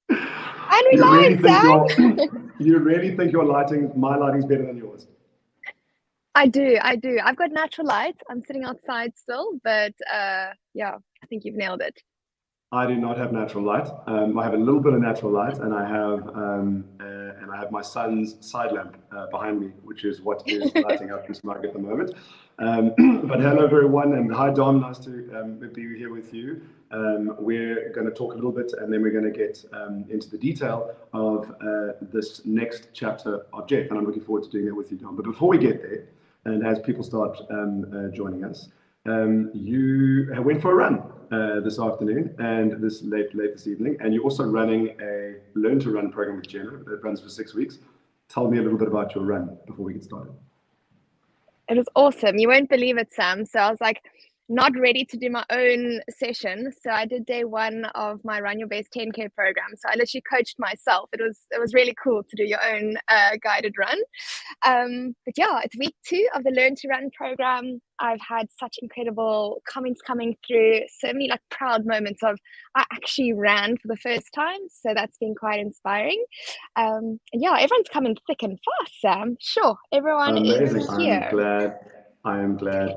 And we live, Sam. You really think my lighting's better than yours? I do. I've got natural light. I'm sitting outside still, but yeah, I think you've nailed it. I do not have natural light. I have a little bit of natural light, and I have my son's side lamp behind me, which is what is lighting up this mug at the moment. But hello, everyone, and hi, Dom. Nice to be here with you. We're going to talk a little bit, and then we're going to get into the detail of this next chapter of Jeff, and I'm looking forward to doing that with you, Dom. But before we get there, and as people start joining us, you went for a run this afternoon and this late this evening, and you're also running a Learn to Run program with Jenna that runs for 6 weeks. Tell me a little bit about your run before we get started. It was awesome. You won't believe it, Sam. So I was like, not ready to do my own session. So I did day 1 of my Run Your Best 10K program. So I literally coached myself. It was really cool to do your own guided run. But yeah, it's week 2 of the Learn to Run program. I've had such incredible comments coming through, so many like proud moments of I actually ran for the first time. So that's been quite inspiring. And yeah, everyone's coming thick and fast, Sam. Sure, everyone Amazing. is here. I am glad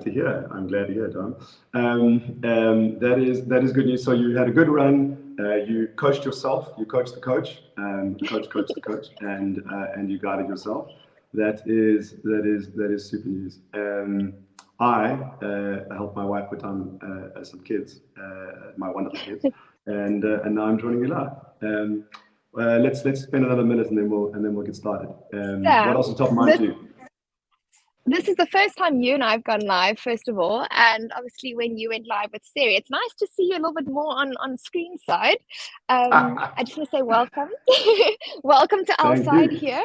to hear. I'm glad to hear, Dom. That is good news. So you had a good run. You coached yourself. You coached the coach. Coached the coach, and you guided yourself. That is super news. I helped my wife put on some kids, my wonderful kids, and now I'm joining you live. Let's spend another minute and then we'll get started. What else is top of mind to you? This is the first time you and I have gone live, first of all, and obviously when you went live with Siri, it's nice to see you a little bit more on screen side. I just want to say welcome. Welcome to our side here,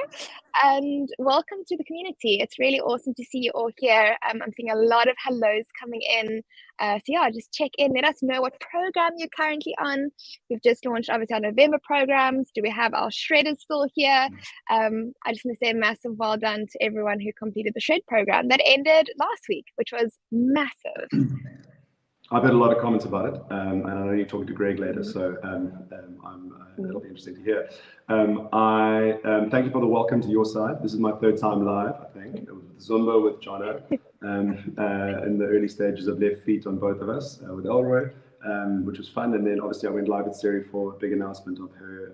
and welcome to the community. It's really awesome to see you all here. I'm seeing a lot of hellos coming in. So yeah, just check in. Let us know what program you're currently on. We've just launched obviously our November programs. Do we have our shredders still here? I just want to say a massive well done to everyone who completed the shred program that ended last week, which was massive. I've had a lot of comments about it, and I know you're talking to Greg later, so it'll be interesting to hear. I thank you for the welcome to your side. This is my 3rd time live, I think. It was Zumba with Jono, in the early stages of Left Feet on both of us with Elroy, which was fun. And then obviously I went live with Siri for a big announcement of her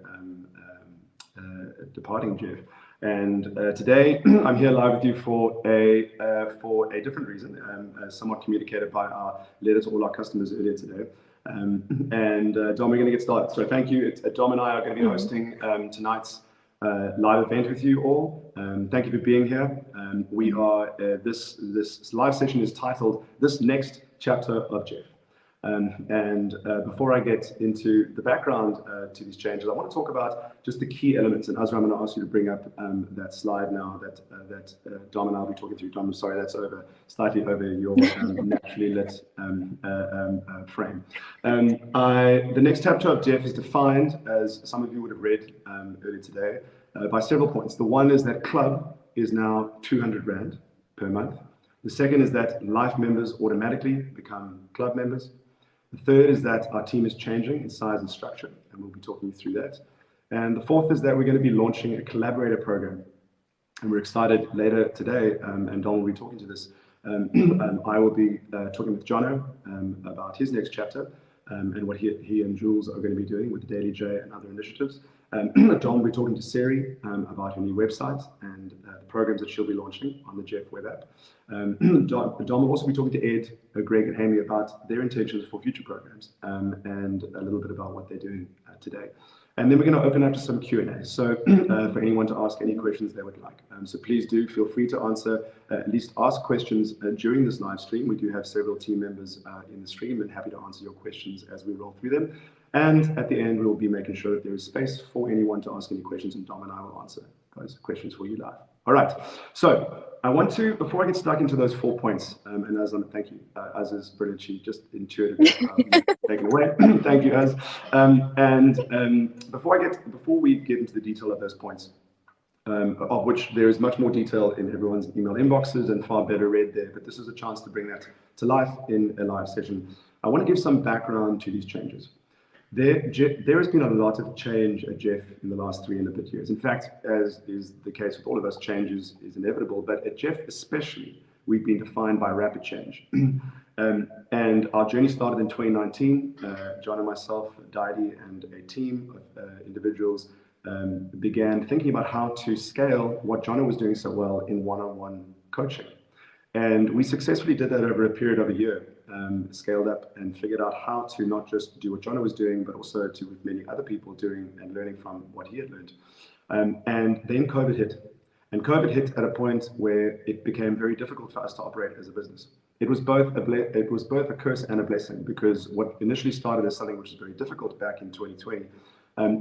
departing Jeff. And today I'm here live with you for a different reason, somewhat communicated by our letter to all our customers earlier today. Dom, we're going to get started. So thank you. Dom and I are going to be hosting tonight's live event with you all. Thank you for being here. We are this live session is titled "This Next Chapter of Jeff." Before I get into the background to these changes, I want to talk about just the key elements. And Azra, I'm going to ask you to bring up that slide now that Dom and I will be talking through. Dom, I'm sorry, that's slightly over your naturally lit frame. The next chapter of Jeff is defined, as some of you would have read earlier today, by several points. The one is that club is now 200 Rand per month. The second is that life members automatically become club members. The third is that our team is changing in size and structure, and we'll be talking you through that. And the fourth is that we're going to be launching a collaborator program. And we're excited later today, and Don will be talking to this. I will be talking with Jono about his next chapter and what he and Jules are going to be doing with the Daily J and other initiatives. Don will be talking to Siri about her new website and the programs that she'll be launching on the Jeff web app. Don will also be talking to Ed, Greg, and Amy about their intentions for future programs and a little bit about what they're doing today. And then we're going to open up to some Q&A. So for anyone to ask any questions they would like. So please do feel free to answer, at least ask questions during this live stream. We do have several team members in the stream and happy to answer your questions as we roll through them. And at the end, we'll be making sure that there is space for anyone to ask any questions, and Dom and I will answer those questions for you live. All right. So I want to, before I get stuck into those 4 points, and Az, thank you. Az is brilliant. She just intuitively taken away. Thank you, Az. Before we get into the detail of those points, of which there is much more detail in everyone's email inboxes and far better read there, but this is a chance to bring that to life in a live session. I want to give some background to these changes. There has been a lot of change at Jeff in the last 3.5 years. In fact, as is the case with all of us, change is inevitable. But at Jeff especially, we've been defined by rapid change. And our journey started in 2019. John and myself, Daidi, and a team of individuals began thinking about how to scale what John was doing so well in one-on-one coaching. And we successfully did that over a period of a year. Scaled up and figured out how to not just do what John was doing, but also to with many other people doing and learning from what he had learned. And then COVID hit. And COVID hit at a point where it became very difficult for us to operate as a business. It was both a curse and a blessing, because what initially started as something which was very difficult back in 2020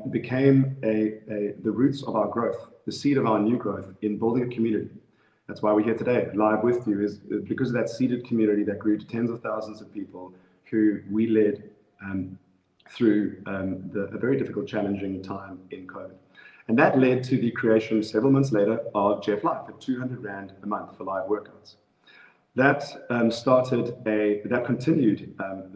became the roots of our growth, the seed of our new growth in building a community. That's why we're here today, live with you, is because of that seeded community that grew to tens of thousands of people who we led through a very difficult, challenging time in COVID. And that led to the creation several months later of Jeff Live at 200 Rand a month for live workouts. That continued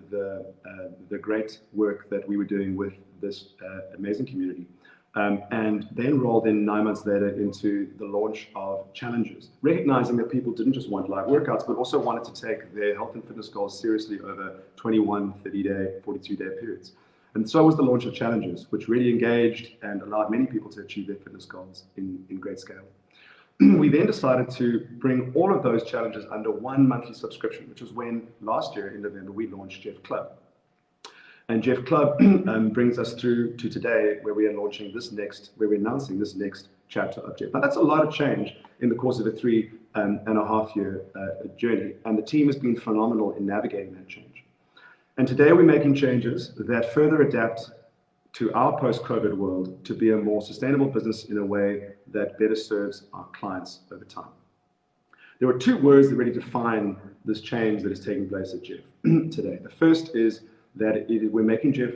the great work that we were doing with this amazing community. And then rolled in 9 months later into the launch of challenges, recognizing that people didn't just want live workouts, but also wanted to take their health and fitness goals seriously over 21, 30-day, 42-day periods. And so was the launch of challenges, which really engaged and allowed many people to achieve their fitness goals in great scale. We then decided to bring all of those challenges under one monthly subscription, which was when last year in November we launched Jeff Club. And Jeff Club brings us through to today, where we are announcing this next chapter of Jeff. Now, that's a lot of change in the course of a 3.5 year journey, and the team has been phenomenal in navigating that change. And today we're making changes that further adapt to our post-COVID world to be a more sustainable business in a way that better serves our clients over time. There are two words that really define this change that is taking place at Jeff today. The first is that we're making Jeff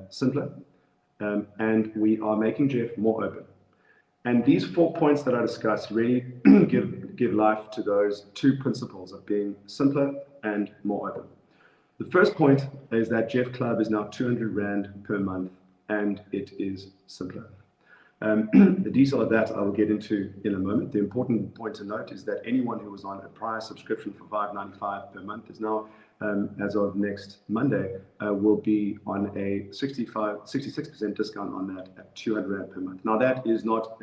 simpler, and we are making Jeff more open. And these 4 points that I discussed really give life to those two principles of being simpler and more open. The first point is that Jeff Club is now 200 Rand per month, and it is simpler. The detail of that I will get into in a moment. The important point to note is that anyone who was on a prior subscription for $5.95 per month is now, as of next Monday, will be on a 66% discount on that at 200 Rand per month. Now, that is not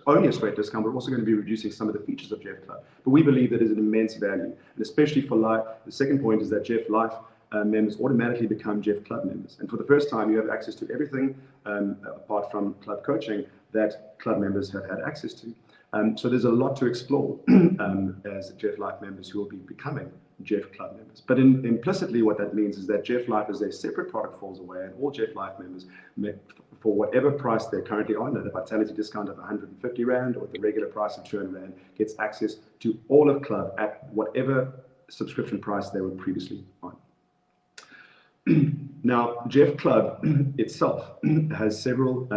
only a straight discount, we're also going to be reducing some of the features of Jeff Club. But we believe that is an immense value, and especially for life. The second point is that Jeff Life members automatically become Jeff Club members. And for the first time, you have access to everything apart from club coaching that club members have had access to. So there's a lot to explore as Jeff Life members who will be becoming Jeff Club members. But implicitly what that means is that Jeff Life as a separate product falls away, and all Jeff Life members, for whatever price they're currently on, at a vitality discount of 150 Rand or the regular price of 200 Rand, gets access to all of Club at whatever subscription price they were previously on. Now, Jeff Club itself has several,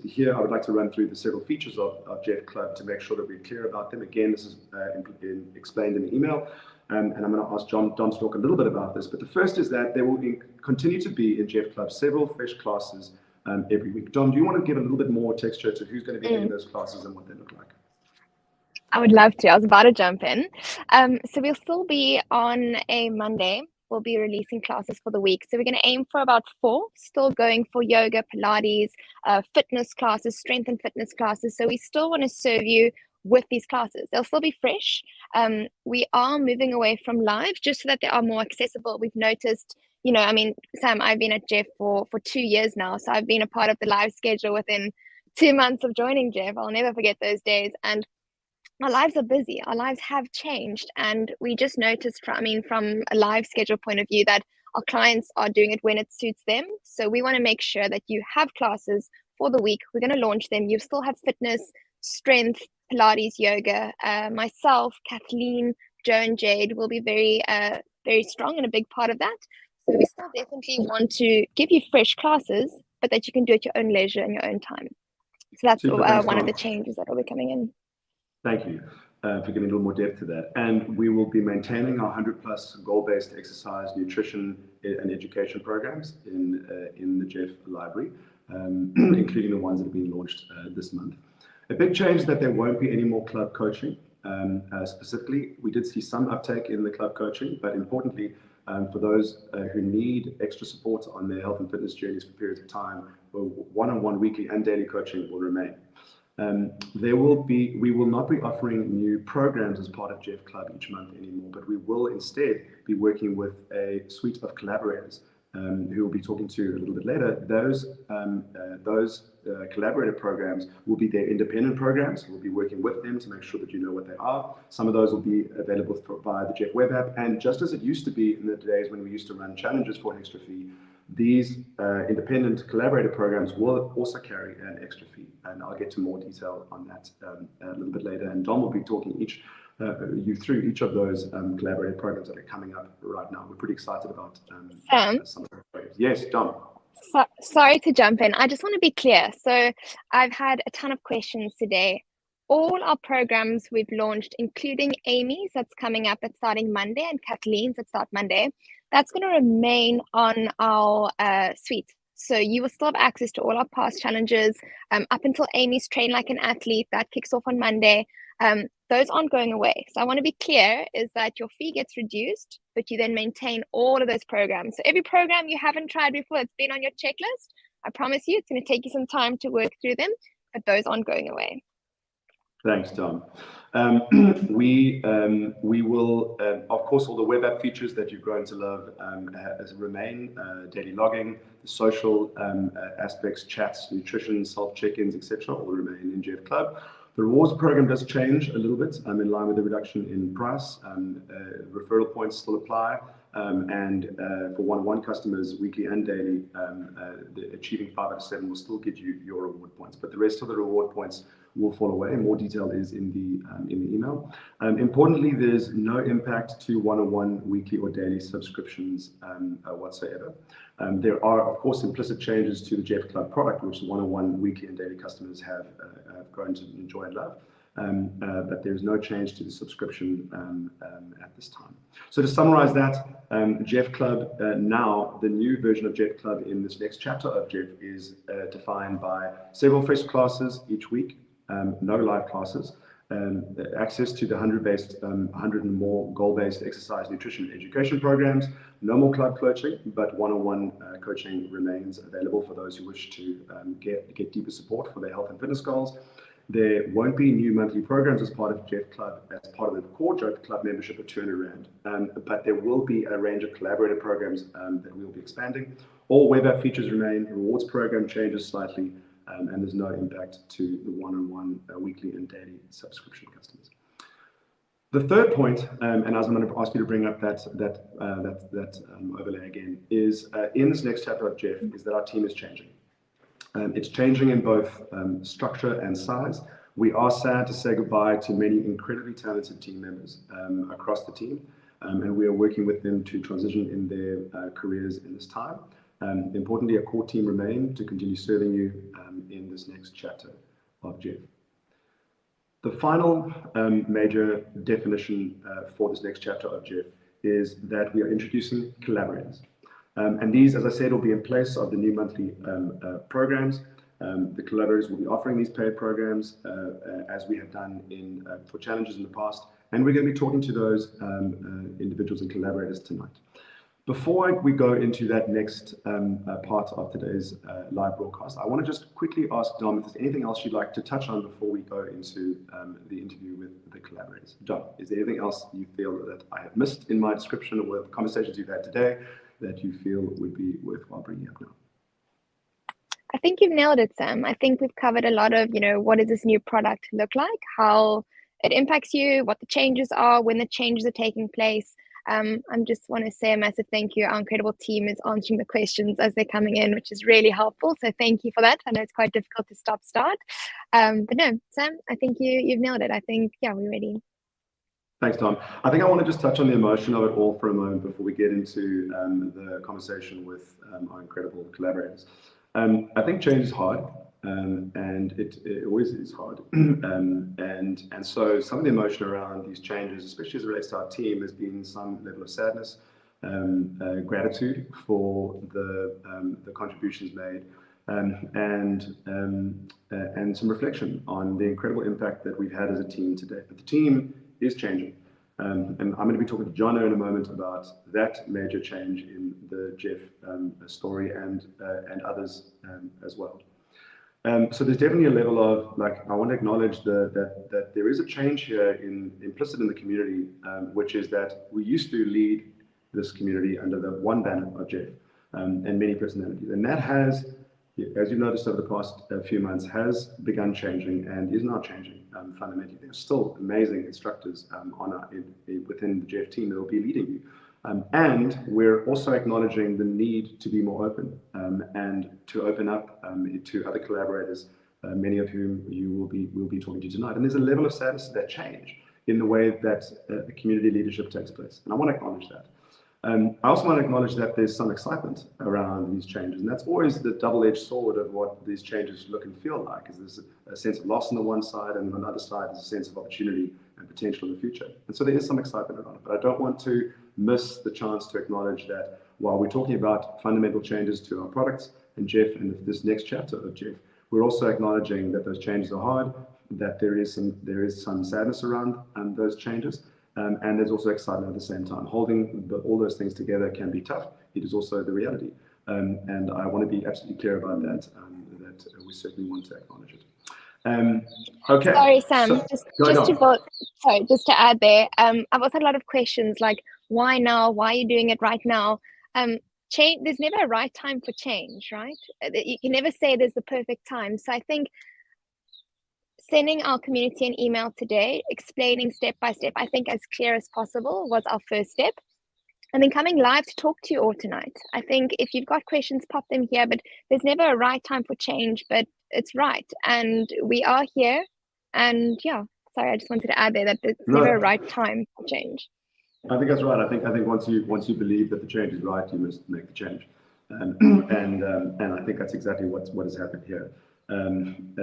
here I would like to run through the several features of Jeff Club to make sure that we're clear about them. Again, this is explained in the email, and I'm going to ask Don to talk a little bit about this. But the first is that there will continue to be in Jeff Club several fresh classes every week. Don, do you want to give a little bit more texture to who's going to be in those classes and what they look like? I would love to. I was about to jump in. So we'll still be on a Monday. We'll be releasing classes for the week. So we're going to aim for about 4, still going for yoga, Pilates, fitness classes, strength and fitness classes. So we still want to serve you with these classes. They'll still be fresh. We are moving away from live just so that they are more accessible. We've noticed, Sam, I've been at Jeff for 2 years now. So I've been a part of the live schedule within 2 months of joining Jeff. I'll never forget those days. And our lives are busy. Our lives have changed. And we just noticed from a live schedule point of view that our clients are doing it when it suits them. So we want to make sure that you have classes for the week. We're going to launch them. You still have fitness, strength, Pilates, yoga. Myself, Kathleen, Joe, and Jade will be very strong and a big part of that. So we still definitely want to give you fresh classes, but that you can do at your own leisure and your own time. So that's one of the changes that will be coming in. Thank you. for giving a little more depth to that. And we will be maintaining our 100+ goal-based exercise, nutrition, and education programs in the Jeff library, including the ones that have been launched this month. A big change is that there won't be any more club coaching. Specifically, we did see some uptake in the club coaching, but importantly, for those who need extra support on their health and fitness journeys for periods of time, one-on-one weekly and daily coaching will remain. We will not be offering new programs as part of Jeff Club each month anymore, but we will instead be working with a suite of collaborators who we'll be talking to a little bit later. Those collaborator programs will be their independent programs. We'll be working with them to make sure that you know what they are. Some of those will be available via the Jeff web app. And just as it used to be in the days when we used to run challenges for an extra fee, these independent collaborator programs will also carry an extra fee. And I'll get to more detail on that a little bit later. And Dom will be talking you through each of those collaborative programs that are coming up right now. We're pretty excited about some of those programs. Yes, Dom. Sorry to jump in. I just want to be clear. So I've had a ton of questions today. All our programs we've launched, including Amy's that's coming up, that's starting Monday, and Kathleen's that start Monday, that's going to remain on our suite. So you will still have access to all our past challenges up until Amy's Train Like an Athlete. That kicks off on Monday. Those aren't going away. So I want to be clear is that your fee gets reduced, but you then maintain all of those programs. So every program you haven't tried before that's been on your checklist, I promise you it's going to take you some time to work through them, but those aren't going away. Thanks, Tom. We will, of course, all the web app features that you've grown to love remain. Daily logging, the social aspects, chats, nutrition, self check-ins, etc., all remain in Jeff Club. The rewards program does change a little bit in line with the reduction in price. Referral points still apply. And for one-on-one customers, weekly and daily, achieving 5 out of 7 will still get you your reward points. But the rest of the reward points will fall away. More detail is in the email. Importantly, there's no impact to one-on-one weekly or daily subscriptions whatsoever. There are, of course, implicit changes to the Jeff Club product, which the one-on-one weekly and daily customers have grown to enjoy and love. But there's no change to the subscription at this time. So to summarize that, Jeff Club now, the new version of Jeff Club in this next chapter of Jeff is defined by several fresh classes each week, no live classes, access to the 100 and more goal-based exercise, nutrition, and education programs, no more club coaching, but one-on-one coaching remains available for those who wish to get deeper support for their health and fitness goals. There won't be new monthly programs as part of Jeff Club, as part of the core Jeff Club membership at £200, but there will be a range of collaborative programs that we'll be expanding. All web app features remain, the rewards program changes slightly, and there's no impact to the one-on-one weekly and daily subscription customers. The third point, and as I'm going to ask you to bring up that overlay again, is in this next chapter of Jeff, is that our team is changing. It's changing in both structure and size. We are sad to say goodbye to many incredibly talented team members across the team, and we are working with them to transition in their careers in this time. Importantly, a core team remain to continue serving you in this next chapter of Jeff. The final major definition for this next chapter of Jeff is that we are introducing collaborators. And these, as I said, will be in place of the new monthly programs. The collaborators will be offering these paid programs as we have done for challenges in the past. And we're going to be talking to those individuals and collaborators tonight. Before we go into that next part of today's live broadcast, I want to just quickly ask Dom if there's anything else you'd like to touch on before we go into the interview with the collaborators. Dom, is there anything else you feel that I have missed in my description or the conversations you've had today that you feel would be worthwhile bringing up now? I think you've nailed it, Sam. I think we've covered a lot of, what does this new product look like, how it impacts you, what the changes are, when the changes are taking place. I just want to say a massive thank you. Our incredible team is answering the questions as they're coming in, which is really helpful. So thank you for that. I know it's quite difficult to start. But no, Sam, I think you've nailed it. I think, yeah, we're ready. Thanks, Tom. I think I want to just touch on the emotion of it all for a moment before we get into the conversation with our incredible collaborators. I think change is hard, and it always is hard. And so some of the emotion around these changes, especially as it relates to our team, has been some level of sadness, gratitude for the contributions made, and some reflection on the incredible impact that we've had as a team today. But the team is changing. And I'm going to be talking to Jono in a moment about that major change in the Jeff story and others as well. So there's definitely a level of, like, I want to acknowledge that there is a change here implicit in the community, which is that we used to lead this community under the one banner of Jeff and many personalities. And that has, as you've noticed over the past few months, has begun changing and is now changing fundamentally. There's still amazing instructors within the Jeff team that will be leading you. And we're also acknowledging the need to be more open and to open up to other collaborators, many of whom we'll be talking to tonight. And there's a level of sadness to that change in the way that the community leadership takes place. And I want to acknowledge that. I also want to acknowledge that there's some excitement around these changes, and that's always the double-edged sword of what these changes look and feel like. Is there's a sense of loss on the one side, and on the other side there's a sense of opportunity and potential in the future. And so there is some excitement around it, but I don't want to miss the chance to acknowledge that while we're talking about fundamental changes to our products and Jeff and this next chapter of Jeff, we're also acknowledging that those changes are hard, that there is some sadness around those changes. And there's also excitement at the same time. Holding all those things together can be tough. It is also the reality. And I want to be absolutely clear about that, that we certainly want to acknowledge it. Okay. Sorry, Sam, so, just to add there, I've also had a lot of questions like, why now? Why are you doing it right now? Change, there's never a right time for change, right? You can never say there's the perfect time. So I think sending our community an email today, explaining step by step, I think as clear as possible, was our first step. And then coming live to talk to you all tonight. I think if you've got questions, pop them here, but there's never a right time for change, but it's right. And we are here. And yeah, sorry, I just wanted to add there that there's never a right time for change. I think that's right. I think once you believe that the change is right, you must make the change. And I think that's exactly what has happened here. And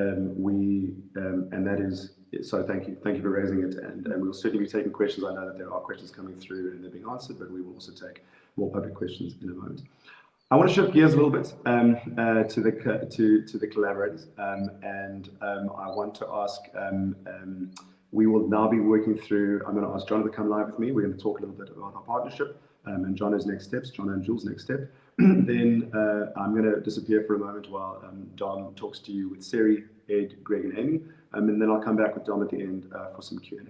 that is, so thank you for raising it, and we'll certainly be taking questions. I know that there are questions coming through and they're being answered, but we will also take more public questions in a moment. I want to shift gears a little bit to the collaborators, and I want to ask. We will now be working through. I'm going to ask John to come live with me. We're going to talk a little bit about our partnership and Jono's next steps, Jono and Jules' next step. Then I'm going to disappear for a moment while Dom talks to you with Siri, Ed, Greg, and Amy, and then I'll come back with Dom at the end for some Q&A.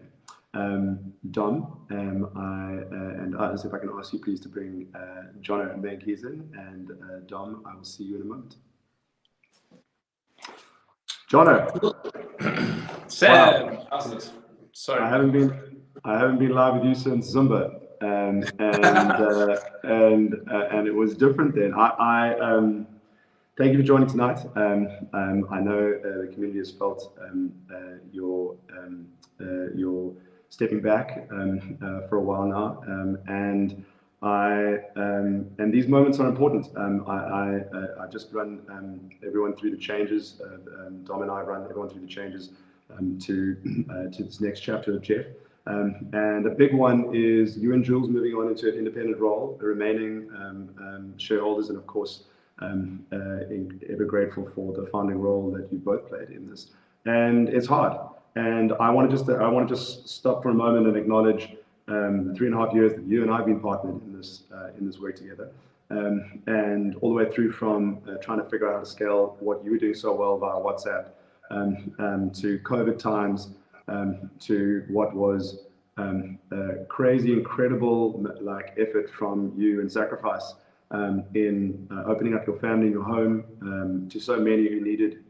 Dom, if I can ask you please to bring Jono and Ben Keys in, and Dom, I will see you in a moment. Jono. Sam, wow. Sorry. I haven't been live with you since Zumba. And it was different then. I thank you for joining tonight. I know the community has felt your stepping back for a while now, and these moments are important. I just run everyone through the changes. Dom and I run everyone through the changes to this next chapter of Jeff. And a big one is you and Jules moving on into an independent role, the remaining shareholders, and of course, ever grateful for the founding role that you both played in this. And it's hard. And I want to just stop for a moment and acknowledge the 3.5 years that you and I have been partnered in this work together, and all the way through from trying to figure out how to scale what you were doing so well via WhatsApp, to COVID times. To what was crazy, incredible effort from you and sacrifice in opening up your family, your home, to so many who needed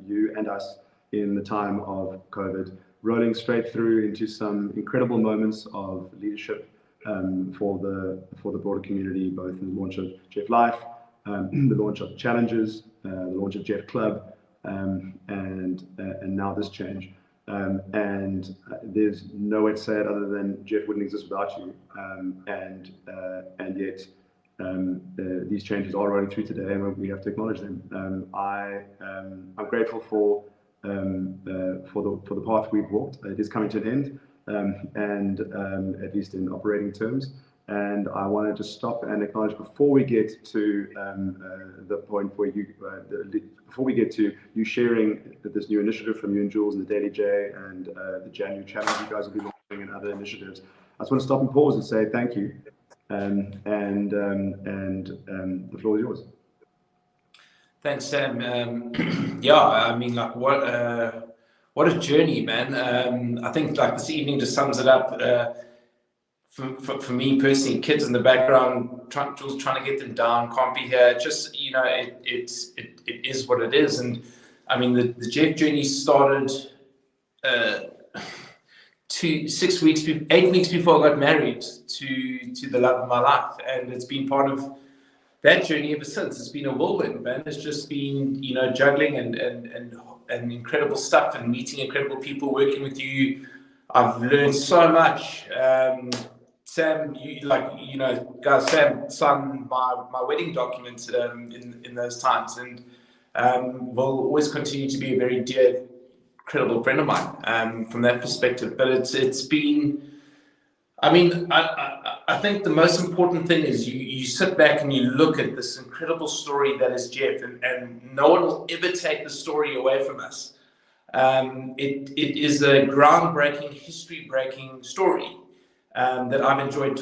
you and us in the time of COVID, rolling straight through into some incredible moments of leadership for the broader community, both in the launch of Jeff Life, the launch of Challenges, the launch of Jeff Club, and now this change. And there's no way to say it other than Jeff wouldn't exist without you. And yet these changes are running through today, and we have to acknowledge them. I'm grateful for the path we've walked. It is coming to an end, and at least in operating terms. And I want to just stop and acknowledge before we get to the point where before we get to you sharing this new initiative from you and Jules and the Daily J and the January challenge you guys will be launching and other initiatives. I just want to stop and pause and say thank you, and the floor is yours. Thanks, Sam. Yeah, I mean, like, what a journey, man. I think like this evening just sums it up. For me personally, kids in the background, Jules trying to get them down, can't be here. Just, you know, it is what it is. And I mean, the Jeff journey started 8 weeks before I got married to the love of my life, and it's been part of that journey ever since. It's been a whirlwind, man. It's just been, you know, juggling and incredible stuff and meeting incredible people, working with you. I've learned so much. Sam, guys, Sam signed my wedding document in those times, and will always continue to be a very dear, credible friend of mine from that perspective. But it's been, I mean, I think the most important thing is you sit back and you look at this incredible story that is Jeff, and no one will ever take the story away from us. It is a groundbreaking, history-breaking story that I've enjoyed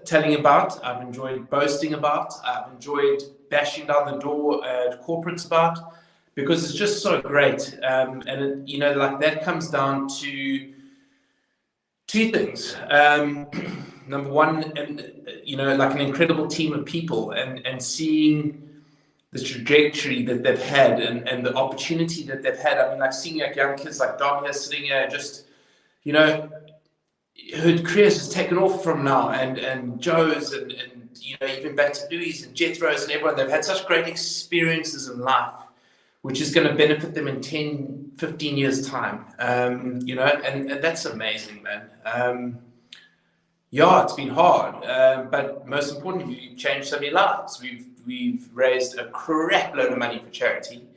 telling about, I've enjoyed boasting about, I've enjoyed bashing down the door at corporates about, because it's just so great. And it, you know, like that comes down to two things. Number one, you know, like an incredible team of people, and seeing the trajectory that they've had and the opportunity that they've had. I mean, like seeing like young kids like Dom here sitting here, just, you know, her careers has taken off from now, and Joe's and you know, even back to Louis and Jethro's and everyone. They've had such great experiences in life, which is going to benefit them in 10, 15 years time. You know, and that's amazing, man. Yeah, it's been hard, but most importantly, we've changed so many lives. We've raised a crap load of money for charity.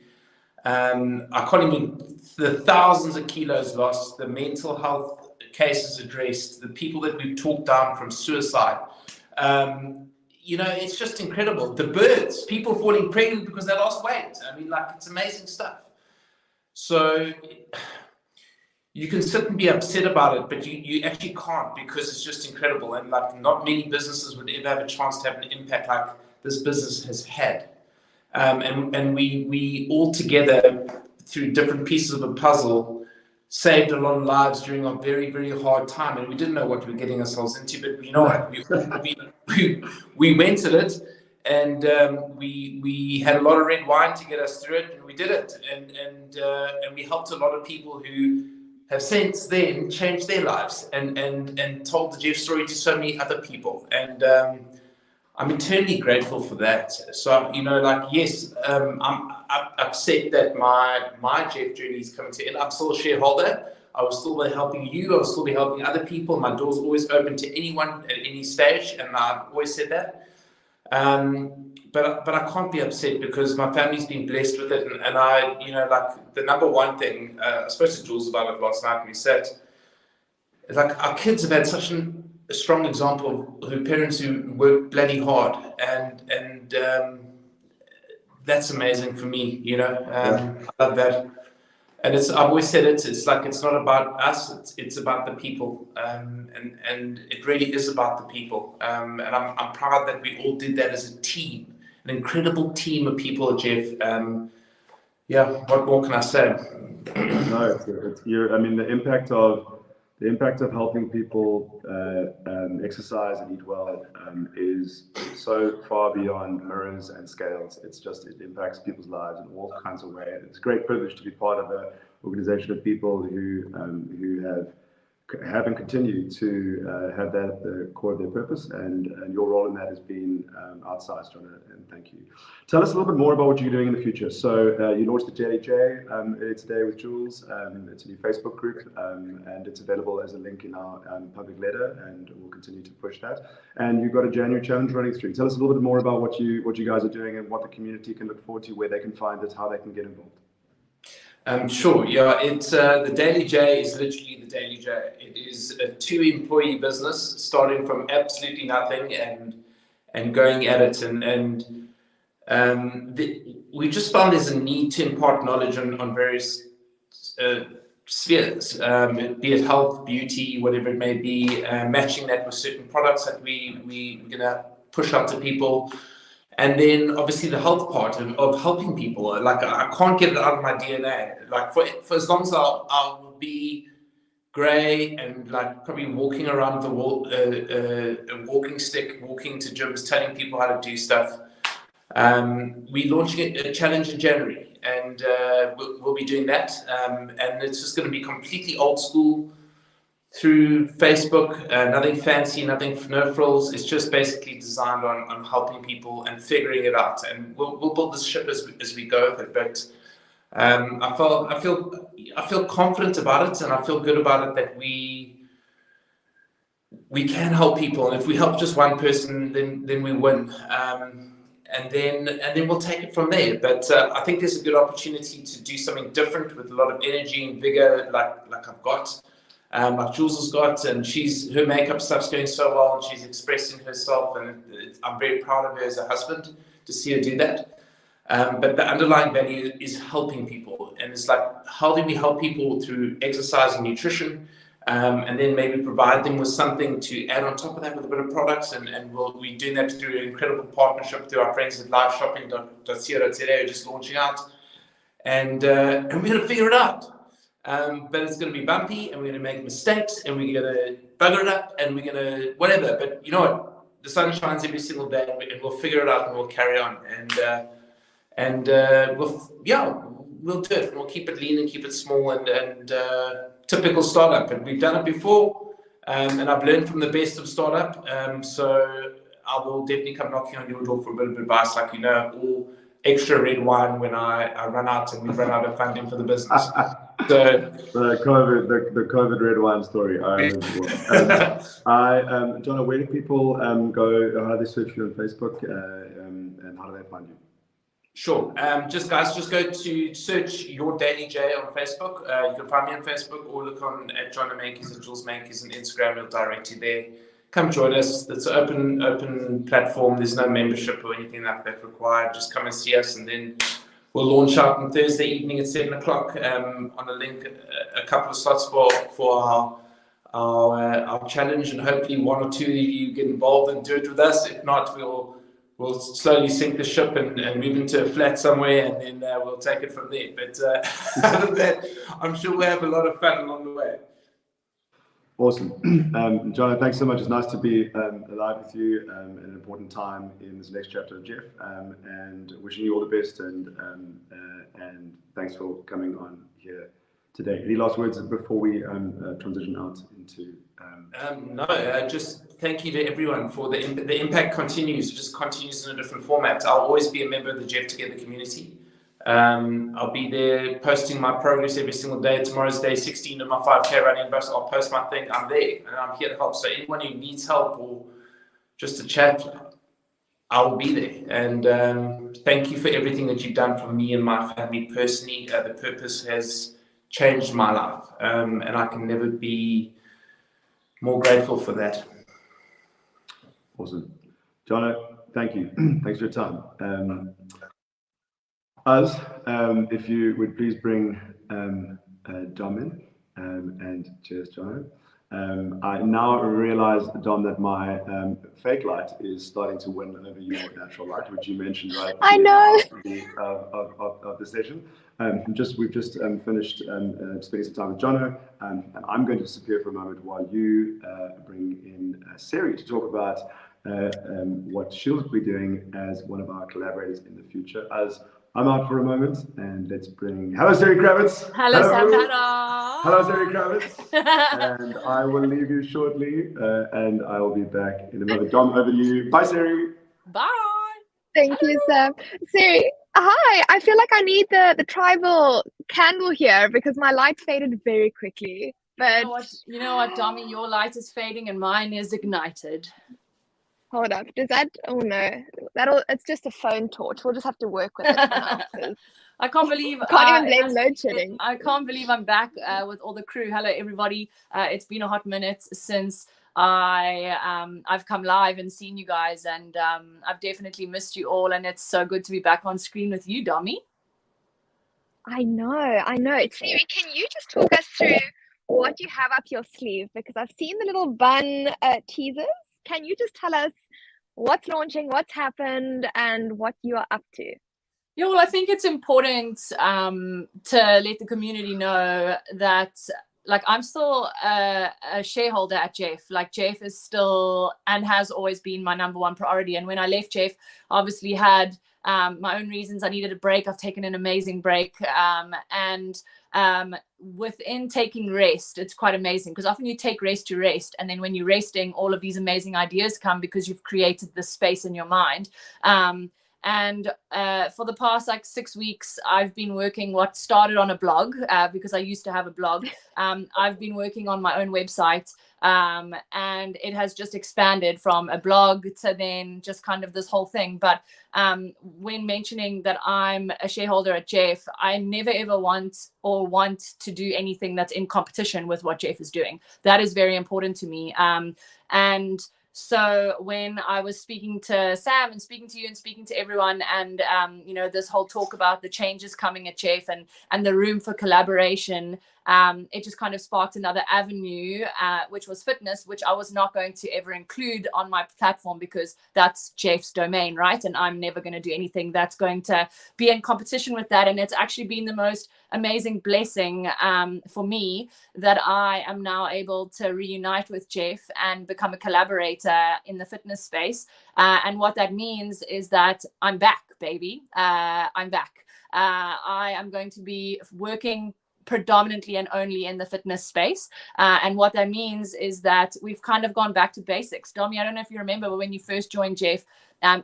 I can't even, the thousands of kilos lost, the mental health cases addressed, the people that we've talked down from suicide. You know, it's just incredible. The birds, people falling pregnant because they lost weight. I mean, like, it's amazing stuff. So you can sit and be upset about it, but you actually can't, because it's just incredible. And like, not many businesses would ever have a chance to have an impact like this business has had. And we all together, through different pieces of a puzzle, saved a lot of lives during a very, very hard time. And we didn't know what we were getting ourselves into, but you know what, we went at it, and we had a lot of red wine to get us through it, and we did it. And we helped a lot of people who have since then changed their lives and told the Jeff story to so many other people. And I'm eternally grateful for that. So, you know, like, yes, I'm upset that my Jeff journey is coming to an end. I'm still a shareholder. I will still be helping you. I will still be helping other people. My door's always open to anyone at any stage, and I've always said that. But I can't be upset, because my family's been blessed with it, and I, you know, like, the number one thing, I spoke to Jules about it last night when we sat. It's like, our kids have had such a strong example of her parents who work bloody hard, and that's amazing for me, you know. I love that. And I've always said it's like, it's not about us, it's about the people, and it really is about the people, and I'm proud that we all did that as a team, an incredible team of people, Jeff. Yeah, what more can I say? No, I mean, the impact of helping people exercise and eat well is so far beyond mirrors and scales. It impacts people's lives in all kinds of ways. It's a great privilege to be part of an organization of people who have have and continue to have that the core of their purpose, and your role in that has been outsized, John, and thank you. Tell us a little bit more about what you're doing in the future. So you launched the JDJ today with Jules. It's a new Facebook group, and it's available as a link in our public letter, and we'll continue to push that. And you've got a January challenge running through. Tell us a little bit more about what you guys are doing and what the community can look forward to, where they can find it, how they can get involved. Sure. Yeah, it's the Daily J is literally the Daily J. It is a 2-employee business starting from absolutely nothing and going at it. We just found there's a need to impart knowledge on various spheres, be it health, beauty, whatever it may be, matching that with certain products that we're going to push out to people. And then obviously the health part of helping people. Like I can't get it out of my DNA. Like for as long as I'll be grey and like probably walking around the wall, a walking stick, walking to gyms, telling people how to do stuff. We're launching a challenge in January, and we'll be doing that. And it's just going to be completely old school through Facebook, nothing fancy, no frills. It's just basically designed on helping people and figuring it out. And we'll build this ship as we go. But I feel confident about it, and I feel good about it that we can help people. And if we help just one person, then we win. And then we'll take it from there. But I think there's a good opportunity to do something different with a lot of energy and vigor, like I've got. Like Jules has got, and her makeup stuff's going so well, and she's expressing herself, and I'm very proud of her as a husband to see her do that. But the underlying value is helping people, and it's like, how do we help people through exercise and nutrition, and then maybe provide them with something to add on top of that with a bit of products, and we're doing that through an incredible partnership through our friends at liveshopping.co.za, just launching out, and we're going to figure it out. But it's going to be bumpy, and we're going to make mistakes, and we're going to bugger it up, and we're going to whatever. But you know what? The sun shines every single day, and we'll figure it out, and we'll carry on. And we'll do it. And we'll keep it lean and keep it small and typical startup. And we've done it before, and I've learned from the best of startup. So I will definitely come knocking on your door for a bit of advice, like or extra red wine when I run out and we run out of funding for the business. So the COVID red wine story. John, where do people go? How do they search you on Facebook, and how do they find you? Sure. Just go to search Your Daily J on Facebook. You can find me on Facebook, or look on at John Makers and Jules Makers on Instagram. It'll direct you there. Come join us. It's an open platform. There's no membership or anything like that required. Just come and see us, and then we'll launch out on Thursday evening at 7:00 on a link, a couple of slots for our challenge, and hopefully one or two of you get involved and do it with us. If not, we'll slowly sink the ship and move into a flat somewhere, and then we'll take it from there. But other than that, I'm sure we'll have a lot of fun along the way. Awesome. John, thanks so much. It's nice to be alive with you at an important time in this next chapter of Jeff, and wishing you all the best, and thanks for coming on here today. Any last words before we transition out into... just thank you to everyone for the impact continues. It just continues in a different format. I'll always be a member of the Jeff Together community. I'll be there posting my progress every single day. Tomorrow's day 16 of my 5K running bus. I'll post my thing. I'm there, and I'm here to help. So anyone who needs help or just a chat, I'll be there. And thank you for everything that you've done for me and my family personally. The purpose has changed my life, and I can never be more grateful for that. Awesome. John, thank you. Thanks for your time. If you would please bring Dom in, and cheers, John. I now realize, Dom, that my fake light is starting to win over your natural light, which you mentioned right I know. Of the session. We've just finished spending some time with Jono, and I'm going to disappear for a moment while you bring in Siri to talk about what she'll be doing as one of our collaborators in the future. As I'm out for a moment, and let's bring. Hello, Sari Kravitz. Hello, Sam. Hello, Sari Kravitz. And I will leave you shortly, and I will be back in a moment. Dom, over to you. Bye, Sari. Bye. Thank you, Sam. Siri, hi. I feel like I need the tribal candle here because my light faded very quickly. But you know what, Dommy, your light is fading and mine is ignited. hold up. Does that? Oh no, it's just a phone torch. We'll just have to work with it for now. I can't believe can't even blame load shedding. I can't believe I'm back with all the crew. Hello, everybody. It's been a hot minute since I've come live and seen you guys, and I've definitely missed you all, and it's so good to be back on screen with you, Dommy. I know. Siri, can you just talk us through what you have up your sleeve? Because I've seen the little bun teasers. Can you just tell us what's launching, what's happened, and what you are up to? Yeah, well, I think it's important to let the community know that, like, I'm still a shareholder at Jeff. Like, Jeff is still and has always been my number one priority. And when I left Jeff, obviously had my own reasons. I needed a break. I've taken an amazing break. And within taking rest, it's quite amazing because often you take rest to rest. And then when you're resting, all of these amazing ideas come because you've created this space in your mind. And for the past 6 weeks, I've been working what started on a blog because I used to have a blog. I've been working on my own website, and it has just expanded from a blog to then just kind of this whole thing. But when mentioning that I'm a shareholder at Jeff, I never ever want to do anything that's in competition with what Jeff is doing. That is very important to me. And so when I was speaking to Sam and speaking to you and speaking to everyone, and this whole talk about the changes coming at Jeff and the room for collaboration, it just kind of sparked another avenue, which was fitness, which I was not going to ever include on my platform because that's Jeff's domain, right? And I'm never going to do anything that's going to be in competition with that. And it's actually been the most amazing blessing for me that I am now able to reunite with Jeff and become a collaborator in the fitness space. And what that means is that I'm back, baby. I'm back. I am going to be working predominantly and only in the fitness space. And what that means is that we've kind of gone back to basics. Dommy, I don't know if you remember, but when you first joined Jeff,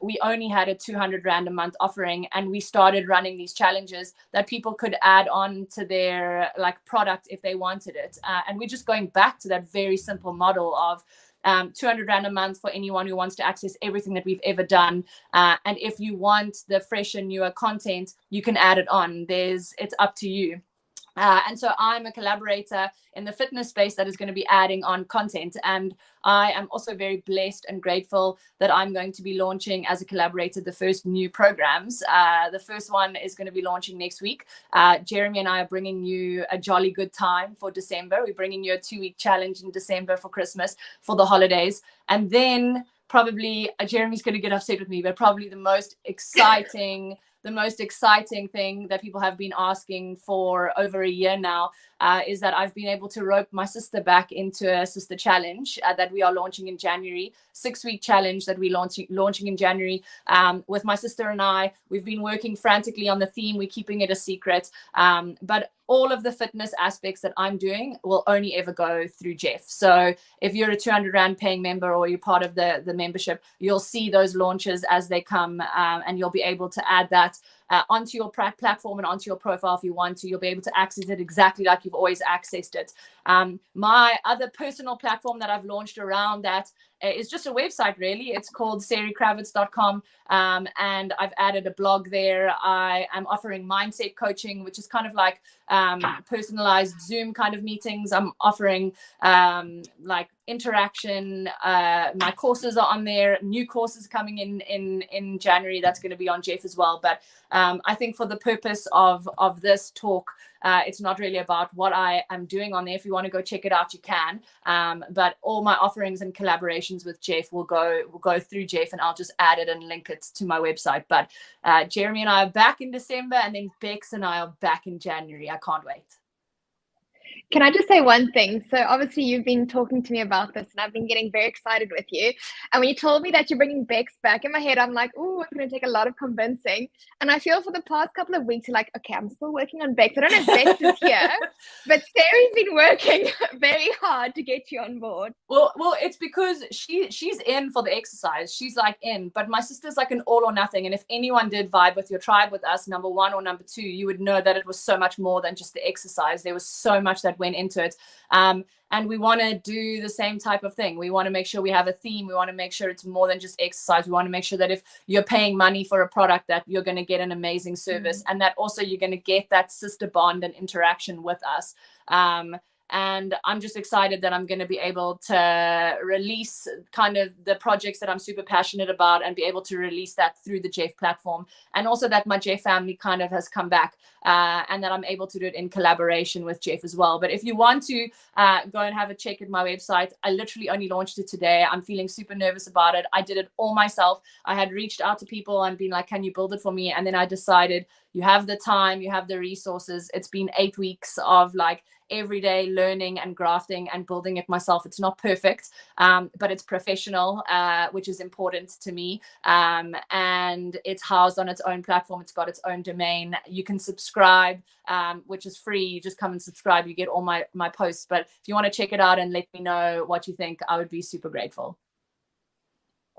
we only had a 200 Rand a month offering, and we started running these challenges that people could add on to their product if they wanted it. And we're just going back to that very simple model of 200 Rand a month for anyone who wants to access everything that we've ever done. And if you want the fresh and newer content, you can add it on. It's up to you. And so I'm a collaborator in the fitness space that is going to be adding on content. And I am also very blessed and grateful that I'm going to be launching as a collaborator the first new programs. The first one is going to be launching next week. Jeremy and I are bringing you a jolly good time for December. We're bringing you a 2-week challenge in December for Christmas, for the holidays. And then probably, Jeremy's going to get upset with me, but probably the most exciting thing that people have been asking for over a year now is that I've been able to rope my sister back into a sister challenge that we are launching in January, 6-week challenge that we're launching in January with my sister and I. We've been working frantically on the theme. We're keeping it a secret, but all of the fitness aspects that I'm doing will only ever go through Jeff. So if you're a 200 Rand paying member or you're part of the membership, you'll see those launches as they come, and you'll be able to add that onto your platform and onto your profile if you want to. You'll be able to access it exactly like you've always accessed it. My other personal platform that I've launched around that is just a website, really. It's called sarikravitz.com, and I've added a blog there. I am offering mindset coaching, which is kind of like personalized Zoom kind of meetings. I'm offering interaction. My courses are on there. New courses coming in January. That's going to be on Jeff as well. But I think for the purpose of this talk, it's not really about what I am doing on there. If you want to go check it out, you can. But all my offerings and collaborations with Jeff will go through Jeff, and I'll just add it and link it to my website. But Jeremy and I are back in December, and then Bex and I are back in January. I can't wait. Can I just say one thing? So obviously you've been talking to me about this and I've been getting very excited with you. And when you told me that you're bringing Bex back, in my head, I'm like, oh, it's going to take a lot of convincing. And I feel for the past couple of weeks, you're like, okay, I'm still working on Bex. I don't know if Bex is here, but Sarah's been working very hard to get you on board. Well, it's because she's in for the exercise. She's like in, but my sister's like an all or nothing. And if anyone did vibe with your tribe with us, number one or number two, you would know that it was so much more than just the exercise. There was so much that went into it. And we want to do the same type of thing. We want to make sure we have a theme. We want to make sure it's more than just exercise. We want to make sure that if you're paying money for a product, that you're going to get an amazing service, and that also you're going to get that sister bond and interaction with us. And I'm just excited that I'm going to be able to release kind of the projects that I'm super passionate about and be able to release that through the Jeff platform. And also that my Jeff family kind of has come back and that I'm able to do it in collaboration with Jeff as well. But if you want to go and have a check at my website, I literally only launched it today. I'm feeling super nervous about it. I did it all myself. I had reached out to people and been like, can you build it for me? And then I decided, you have the time, you have the resources. It's been 8 weeks of like everyday learning and grafting and building it myself. It's not perfect, but it's professional, which is important to me. And it's housed on its own platform. It's got its own domain. You can subscribe, which is free. You just come and subscribe. You get all my posts. But if you want to check it out and let me know what you think, I would be super grateful.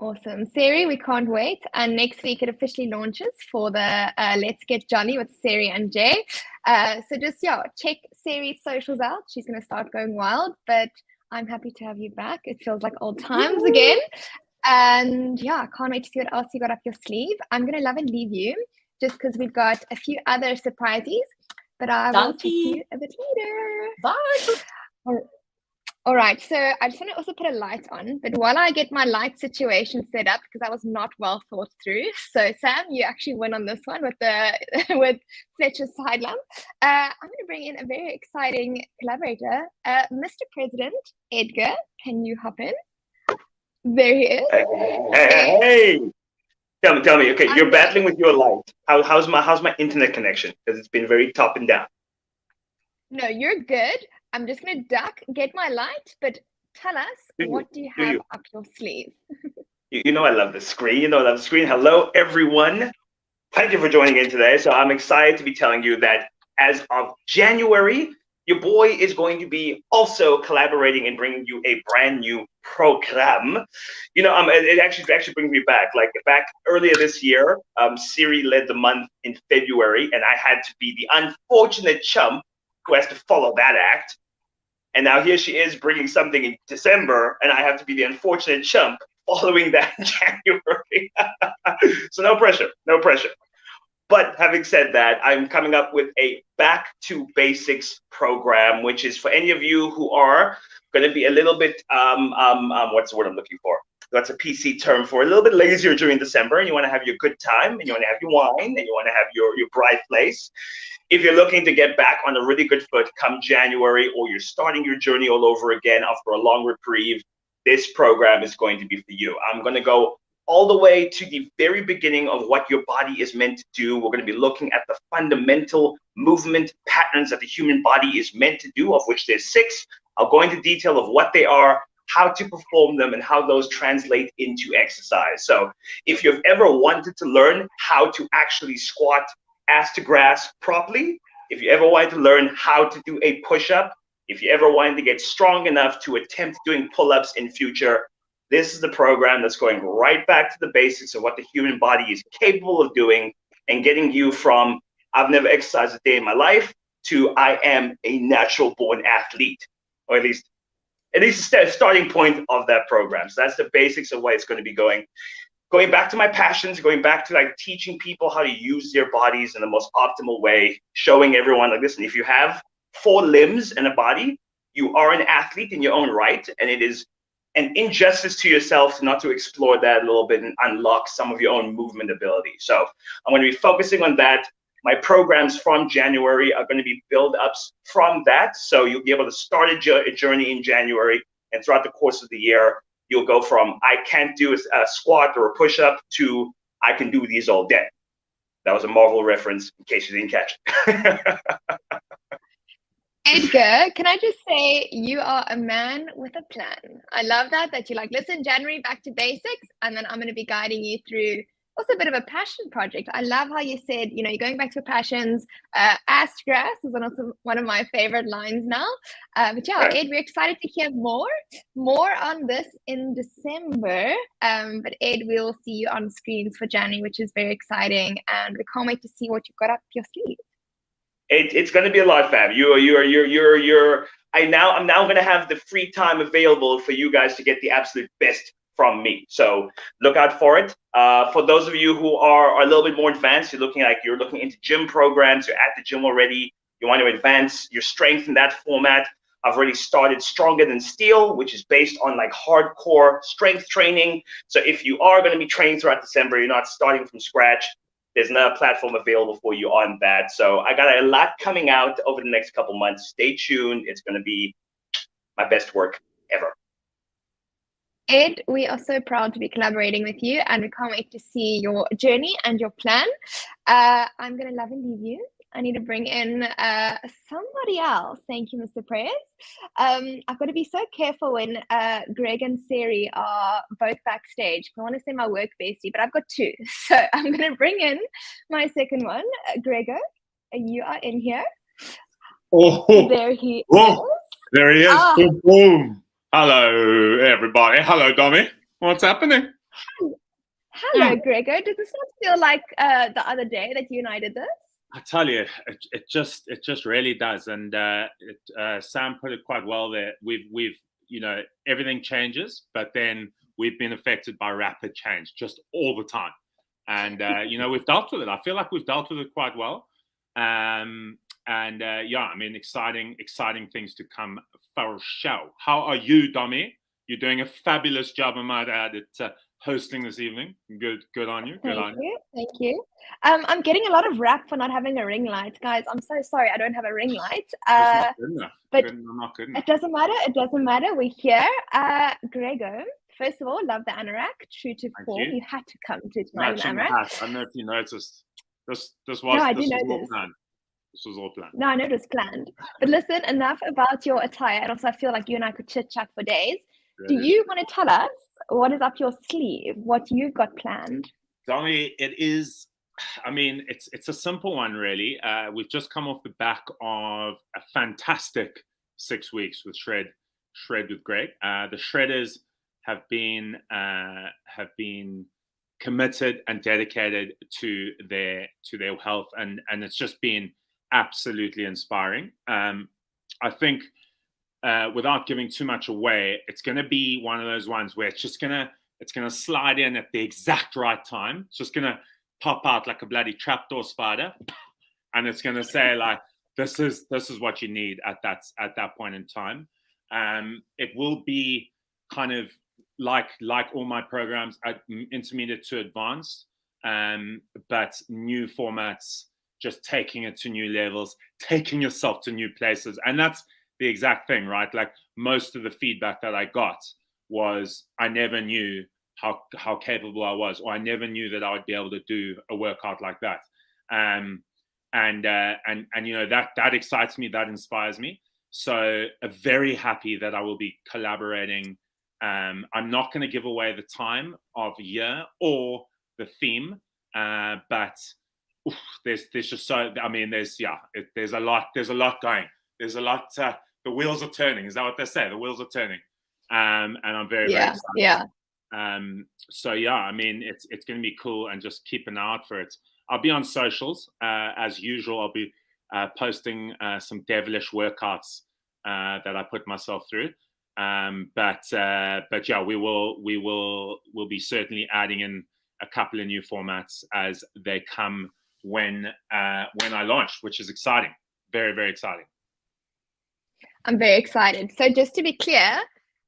Awesome. Sari, we can't wait. And next week it officially launches for the Let's Get Jolly with Sari and Jay. So just, check Sari's socials out. She's going to start going wild, but I'm happy to have you back. It feels like old times again. And I can't wait to see what else you got up your sleeve. I'm going to love and leave you just because we've got a few other surprises, but I will check you a bit later. Bye. All right, so I just want to also put a light on, but while I get my light situation set up, because I was not well thought through. So Sam, you actually win on this one with with Fletcher's side lamp. I'm going to bring in a very exciting collaborator, Mr. President Edgar. Can you hop in? There he is. Hey. Tell me. Okay, you're battling with your light. How's my internet connection? Because it's been very top and down. No, you're good. I'm just going to duck, get my light, but tell us, what do you have up your sleeve? You know I love the screen. Hello, everyone. Thank you for joining in today. So I'm excited to be telling you that as of January, your boy is going to be also collaborating and bringing you a brand new program. It actually brings me back. Like back earlier this year, Siri led the month in February, and I had to be the unfortunate chump who has to follow that act. And now here she is bringing something in December, and I have to be the unfortunate chump following that in January. So no pressure. But having said that, I'm coming up with a back to basics program, which is for any of you who are going to be a little bit, what's the word I'm looking for? That's a PC term for a little bit lazier during December, and you want to have your good time, and you want to have your wine, and you want to have your bright place. If you're looking to get back on a really good foot come January, or you're starting your journey all over again after a long reprieve, this program is going to be for you. I'm going to go all the way to the very beginning of what your body is meant to do. We're going to be looking at the fundamental movement patterns that the human body is meant to do, of which there's 6. I'll go into detail of what they are, how to perform them, and how those translate into exercise. So if you've ever wanted to learn how to actually squat ass to grass properly, if you ever wanted to learn how to do a push-up, if you ever wanted to get strong enough to attempt doing pull-ups in future, this is the program that's going right back to the basics of what the human body is capable of doing and getting you from I've never exercised a day in my life to I am a natural born athlete, or at least a starting point of that program. So that's the basics of what it's going to be going back to my passions, going back to like teaching people how to use their bodies in the most optimal way, showing everyone like, listen, if you have 4 limbs and a body, you are an athlete in your own right, and it is an injustice to yourself not to explore that a little bit and unlock some of your own movement ability. So I'm going to be focusing on that. My programs from January are going to be build-ups from that. So you'll be able to start a journey in January, and throughout the course of the year, you'll go from I can't do a squat or a push-up to I can do these all day. That was a Marvel reference in case you didn't catch it. Edgar, can I just say you are a man with a plan. I love that you're like, listen, January back to basics, and then I'm going to be guiding you through also a bit of a passion project. I love how you said, you're going back to your passions. Ask grass is one of my favorite lines now. But yeah, Ed, we're excited to hear more on this in December. But Ed, we'll see you on screens for January, which is very exciting, and we can't wait to see what you've got up your sleeve. It's going to be a lot, fam. I'm now going to have the free time available for you guys to get the absolute best from me. So look out for it. For those of you who are a little bit more advanced, you're looking into gym programs, you're at the gym already, you want to advance your strength in that format. I've already started Stronger Than Steel, which is based on like hardcore strength training. So if you are going to be training throughout December, you're not starting from scratch, there's another platform available for you on that. So I got a lot coming out over the next couple months. Stay tuned. It's going to be my best work ever. Ed, we are so proud to be collaborating with you, and we can't wait to see your journey and your plan. I'm going to love and leave you. I need to bring in somebody else. Thank you, Mr. Prayers. I've got to be so careful when Greg and Sari are both backstage. I want to say my work bestie, but I've got two. So I'm going to bring in my second one, Gregor. You are in here. Oh, there he is. There he is. Ah. Boom, boom. Hello, everybody. Hello, Dommy. What's happening? Hello, Gregor. Does this not feel like the other day that you and I did this? I tell you, it just really does. And Sam put it quite well there. We've everything changes, but then we've been affected by rapid change just all the time. And we've dealt with it. I feel like we've dealt with it quite well. Exciting things to come for sure. How are you, Dommy? You're doing a fabulous job, I might add, at hosting this evening. Good on you. Thank you. I'm getting a lot of rap for not having a ring light, guys. I'm so sorry I don't have a ring light. Not good enough. But not good enough. It doesn't matter. We're here. Grego, first of all, love the anorak. True to form. You had to come to tonight's anorak. Hat. I don't know if you noticed. This was planned. This was all planned. No, I know it was planned. But listen, enough about your attire. And also, I feel like you and I could chit-chat for days. Do you want to tell us what is up your sleeve, what you've got planned? Dommy, it is, it's a simple one, really. We've just come off the back of a fantastic 6 weeks with Shred with Greg. The Shredders have been committed and dedicated to their health, and it's just been absolutely inspiring. I think without giving too much away, it's going to be one of those ones where it's going to slide in at the exact right time. It's just going to pop out like a bloody trapdoor spider, and it's going to say like, this is what you need at that point in time. It will be kind of like all my programs at intermediate to advanced, but new formats, just taking it to new levels, taking yourself to new places. And that's the exact thing, right? Like most of the feedback that I got was I never knew how capable I was, or I never knew that I would be able to do a workout like that. And that excites me, that inspires me. So very happy that I will be collaborating. I'm not going to give away the time of year or the theme, but there's just so, there's a lot going. There's a lot, the wheels are turning. Is that what they say? The wheels are turning. And I'm very excited. Yeah. It's going to be cool, and just keep an eye out for it. I'll be on socials as usual. I'll be posting some devilish workouts that I put myself through. But we'll be certainly adding in a couple of new formats as they come when I launch, which is exciting. Very, very exciting. I'm very excited. So just to be clear,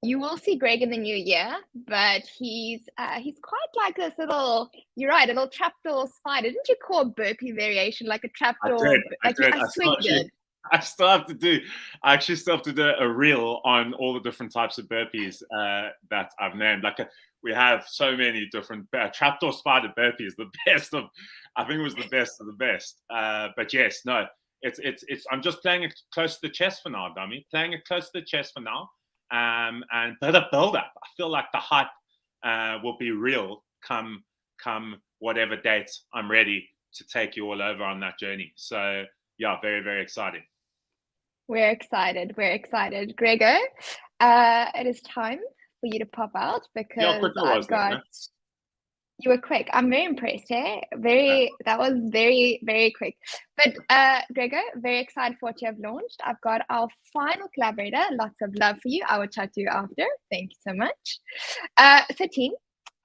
you will see Greg in the new year, but he's quite like this little, you're right, a little trapdoor spider. Didn't you call a burpee variation like a trapdoor? I did. I still have to do a reel on all the different types of burpees that I've named. We have so many different trapdoor spider burpees. I think it was the best of the best. But yes, no, I'm just playing it close to the chest for now, dummy. Playing it close to the chest for now. And but the build up, I feel like the hype will be real come whatever date I'm ready to take you all over on that journey. So yeah, very, very exciting. We're excited. Gregor, it is time for you to pop out because I've got. You were quick. I'm very impressed. Hey, that was very, very quick. But Gregor, very excited for what you have launched. I've got our final collaborator. Lots of love for you. I will chat to you after. Thank you so much. So team,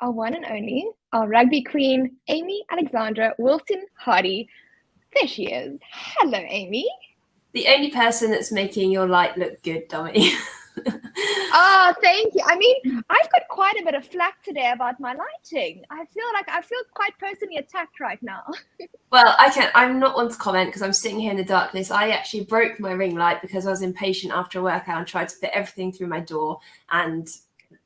our one and only, our rugby queen, Amy Alexandra Wilson Hardy. There she is. Hello, Amy. The only person that's making your light look good, dummy. Oh, thank you. I mean, I've got quite a bit of flack today about my lighting. I feel quite personally attacked right now. Well, I'm not one to comment because I'm sitting here in the darkness. I actually broke my ring light because I was impatient after a workout and tried to fit everything through my door and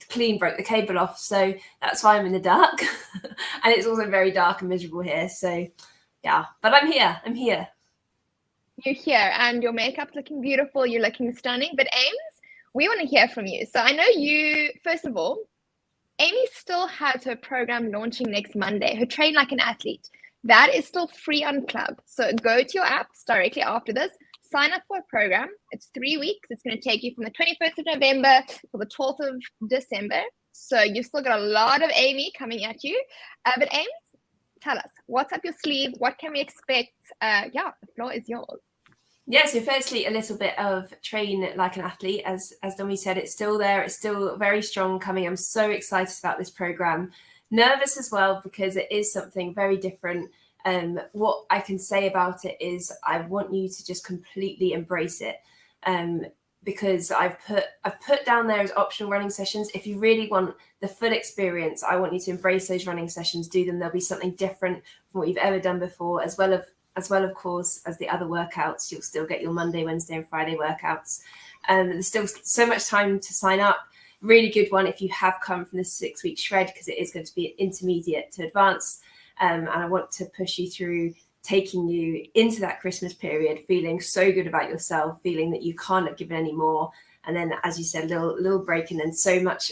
clean broke the cable off. So that's why I'm in the dark. And it's also very dark and miserable here. So yeah, but I'm here. You're here and your makeup's looking beautiful. You're looking stunning. But Ames, we want to hear from you. So I know you, first of all, Amy still has her program launching next Monday, her Train Like an Athlete. That is still free on Club. So go to your apps directly after this, sign up for a program. It's 3 weeks. It's going to take you from the 21st of November to the 12th of December. So you've still got a lot of Amy coming at you. But Ames, tell us, what's up your sleeve? What can we expect? The floor is yours. Yeah, so firstly, a little bit of Train Like an Athlete. As Domi said, it's still there. It's still very strong coming. I'm so excited about this program. Nervous as well because it is something very different. What I can say about it is I want you to just completely embrace it. Because I've put down there as optional running sessions. If you really want the full experience, I want you to embrace those running sessions, do them. There'll be something different from what you've ever done before, as well, of course, as the other workouts. You'll still get your Monday, Wednesday, and Friday workouts. There's still so much time to sign up. Really good one if you have come from the 6-week shred, because it is going to be intermediate to advanced. And I want to push you through, taking you into that Christmas period, feeling so good about yourself, feeling that you can't have given any more. And then, as you said, a little break, and then so much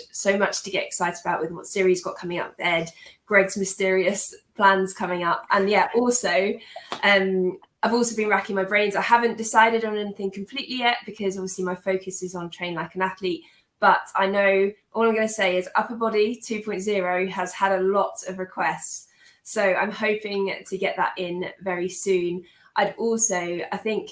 to get excited about with what Siri's got coming up, Ed, Greg's mysterious plans coming up. And yeah, also, I've also been racking my brains. I haven't decided on anything completely yet because obviously my focus is on Train Like an Athlete. But I know all I'm going to say is Upper Body 2.0 has had a lot of requests. So I'm hoping to get that in very soon. I think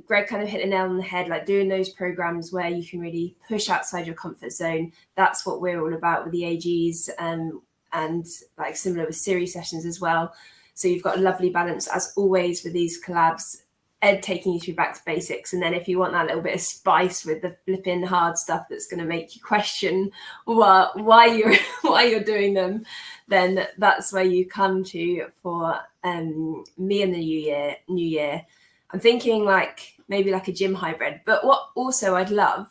Greg kind of hit the nail on the head, like doing those programs where you can really push outside your comfort zone. That's what we're all about with the AGs, and like similar with Siri sessions as well. So you've got a lovely balance as always with these collabs. Ed taking you through back to basics, and then if you want that little bit of spice with the flipping hard stuff that's going to make you question why you're doing them, then that's where you come to for me in the new year. I'm thinking maybe like a gym hybrid. But what also I'd love,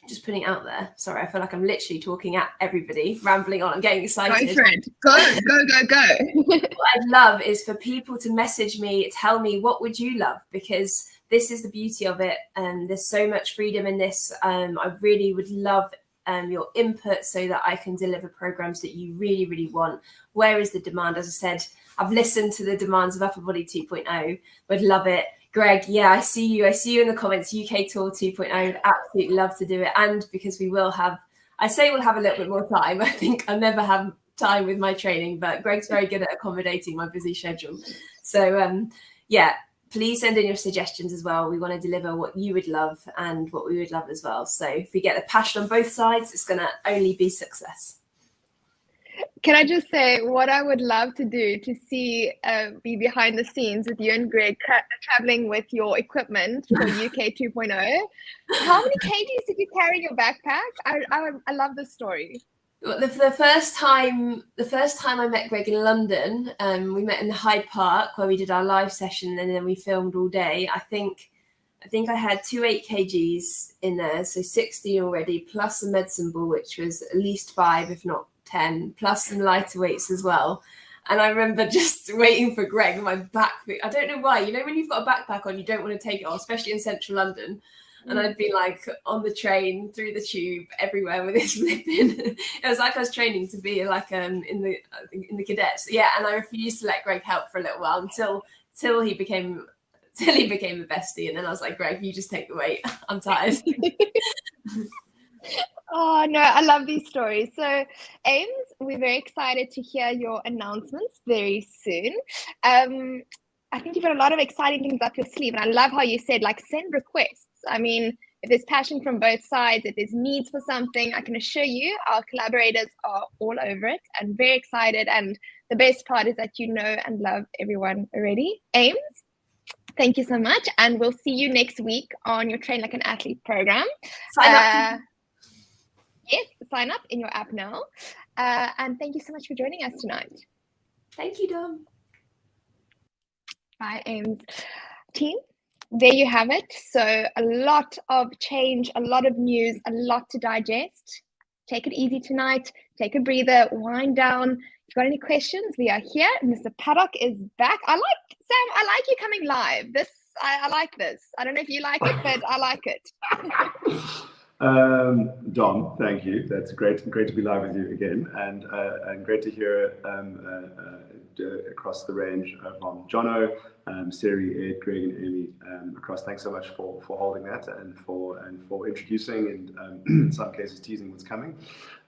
just putting it out there, sorry, I feel like I'm literally talking at everybody, rambling on, I'm getting excited. Go for it. Go. What I'd love is for people to message me, tell me what would you love, because this is the beauty of it, and there's so much freedom in this. I really would love your input so that I can deliver programs that you really, really want. Where is the demand? As I said, I've listened to the demands of Upper Body 2.0, would love it. Greg, yeah, I see you in the comments. UK Tour 2.0, would absolutely love to do it. And because we'll have a little bit more time. I think I'll never have time with my training, but Greg's very good at accommodating my busy schedule. So please send in your suggestions as well. We want to deliver what you would love and what we would love as well. So if we get the passion on both sides, it's going to only be success. Can I just say what I would love to do to see be behind the scenes with you and Greg traveling with your equipment for UK 2.0. How many kgs did you carry in your backpack? I love this story. The first time I met Greg in London, we met in the Hyde Park where we did our live session, and then we filmed all day. I think I had 2 8 kgs in there, so 16 already, plus a medicine ball, which was at least 5, if not 10, plus some lighter weights as well. And I remember just waiting for Greg and my backpack. I don't know why. You know, when you've got a backpack on, you don't want to take it off, especially in central London. And I'd be like on the train, through the tube, everywhere with this flipping. It was like I was training to be like in the cadets. Yeah, and I refused to let Greg help for a little while until he became a bestie. And then I was like, Greg, you just take the weight. I'm tired. Oh, no, I love these stories. So, Ames, we're very excited to hear your announcements very soon. I think you've got a lot of exciting things up your sleeve. And I love how you said, like, send requests. I mean, if there's passion from both sides, if there's needs for something, I can assure you our collaborators are all over it and very excited. And the best part is that you know and love everyone already. Ames, thank you so much. And we'll see you next week on your Train Like an Athlete program. Sign up. Yes, sign up in your app now. And thank you so much for joining us tonight. Thank you, Dom. Bye, Ames. Team, there you have it. So a lot of change, a lot of news, a lot to digest. Take it easy tonight. Take a breather, wind down. If you've got any questions, we are here. Mr. Paddock is back. I like you coming live. I like this. I don't know if you like it, but I like it. Dom, thank you. That's great to be live with you again, and great to hear across the range from Jono, Siri, Ed, Greg, and Amy across. Thanks so much for holding that and for introducing and in some cases teasing what's coming.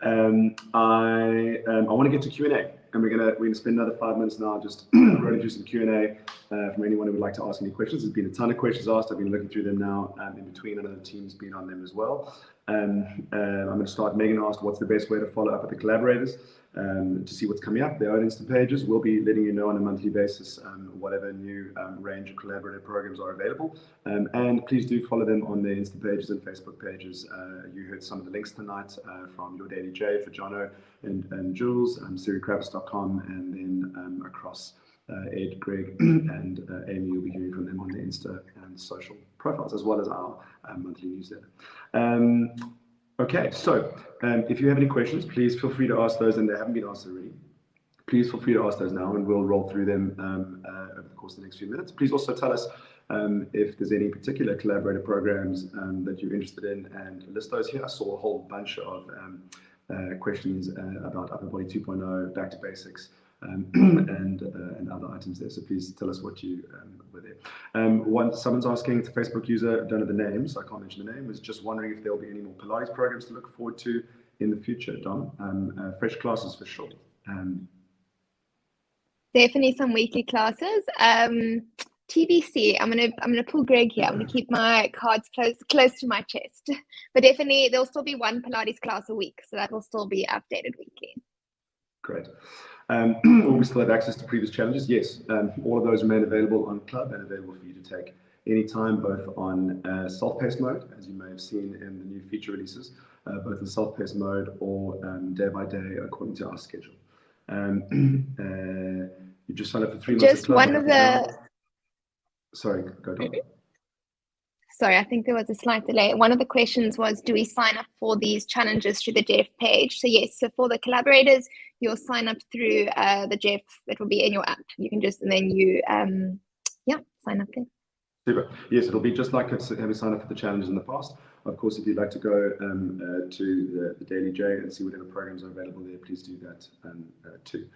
I want to get to Q&A, and we're gonna spend another 5 minutes now just running through some Q&A from anyone who would like to ask any questions. There's been a ton of questions asked. I've been looking through them now in between. I know the team's been on them as well. I'm going to start. Megan asked, what's the best way to follow up with the collaborators to see what's coming up? Their own Insta pages. We'll be letting you know on a monthly basis whatever new range of collaborative programs are available. And please do follow them on their Insta pages and Facebook pages. You heard some of the links tonight from Your Daily J for Jono and Jules, SiriKravis.com, and then across Ed, Greg, and Amy. You'll be hearing from them on the Insta and social profiles, as well as our monthly newsletter. Okay, so if you have any questions, please feel free to ask those, and they haven't been asked already. Please feel free to ask those now, and we'll roll through them over the course of the next few minutes. Please also tell us if there's any particular collaborator programs that you're interested in, and list those here. I saw a whole bunch of questions about Upper Body 2.0, Back to Basics, and other items there. So please tell us what you were there. Someone's asking, it's a Facebook user, don't know the name, so I can't mention the name, was just wondering if there'll be any more Pilates programs to look forward to in the future, Dom. Fresh classes for sure. Definitely some weekly classes. TBC, I'm gonna pull Greg here. I'm gonna keep my cards close to my chest. But definitely there'll still be one Pilates class a week, so that will still be updated weekly. Great. Will we still have access to previous challenges? Yes. All of those remain available on Club and available for you to take anytime, both on self-paced mode, as you may have seen in the new feature releases, both in self-paced mode or day by day according to our schedule. You just signed up for 3 months. Just one of the. Sorry, go on. Sorry, I think there was a slight delay. One of the questions was, do we sign up for these challenges through the Jeff page? So yes, so for the collaborators, you'll sign up through the Jeff that will be in your app. You can just, and then you, sign up there. Super. Yes, it'll be just like having signed up for the challenges in the past. Of course, if you'd like to go to the Daily J and see whatever programs are available there, please do that too.